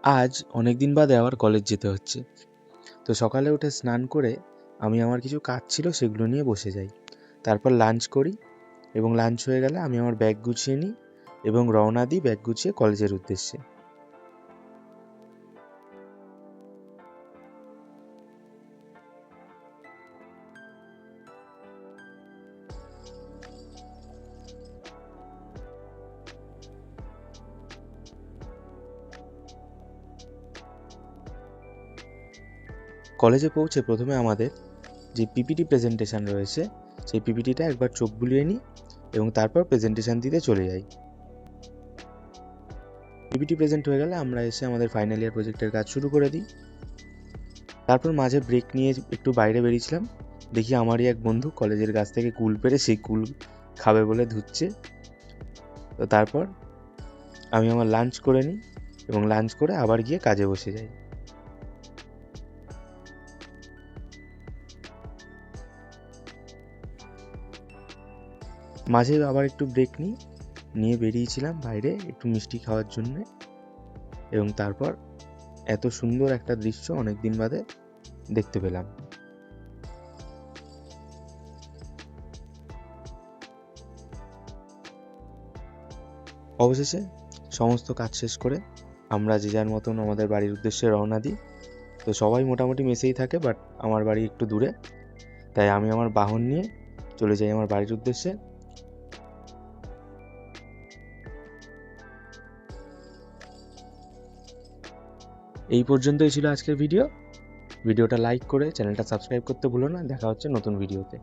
আজ অনেক দিন বাদে আবার কলেজ যেতে হচ্ছে। তো সকালে উঠে স্নান করে আমি আমার কিছু কাজ ছিল সেগুলো নিয়ে বসে যাই। তারপর লাঞ্চ করি এবং লাঞ্চ হয়ে গেলে আমি আমার ব্যাগ গুছিয়ে নিই এবং রওনা দিই ব্যাগ গুছিয়ে কলেজের উদ্দেশ্যে। কলেজে পৌঁছে প্রথমে আমাদের যে পিপিটি প্রেজেন্টেশন রয়েছে সেই পিপিটিটা একবার চোখ বুলিয়ে নিই এবং তারপর প্রেজেন্টেশন দিতে চলে যাই। পিপিটি প্রেজেন্ট হয়ে গেলে আমরা এসে আমাদের ফাইনাল ইয়ার প্রজেক্টের কাজ শুরু করে দিই। তারপর মাঝে ব্রেক নিয়ে একটু বাইরে বেরিয়েছিলাম, দেখি আমারই এক বন্ধু কলেজের গাছ থেকে কুল পেড়ে সেই কুল খাবে বলে ধুচ্ছে। তো তারপর আমি আমার লাঞ্চ করে নিই এবং লাঞ্চ করে আবার গিয়ে কাজে বসে যাই। মাঝে আবার একটু ব্রেক নিয়ে বেরিয়েছিলাম বাইরে একটু মিষ্টি খাওয়ার জন্যে এবং তারপর এত সুন্দর একটা দৃশ্য অনেক দিন বাদে দেখতে পেলাম। অবশেষে সমস্ত কাজ শেষ করে আমরা যে যার মতন আমাদের বাড়ির উদ্দেশ্যে রওনা দিই। তো সবাই মোটামুটি মেসেই থাকে, বাট আমার বাড়ি একটু দূরে, তাই আমি আমার বাহন নিয়ে চলে যাই আমার বাড়ির উদ্দেশ্যে। এই পর্যন্তই ছিল আজকের ভিডিওটা লাইক করে চ্যানেলটা সাবস্ক্রাইব করতে ভুলো না। দেখা হচ্ছে নতুন ভিডিওতে।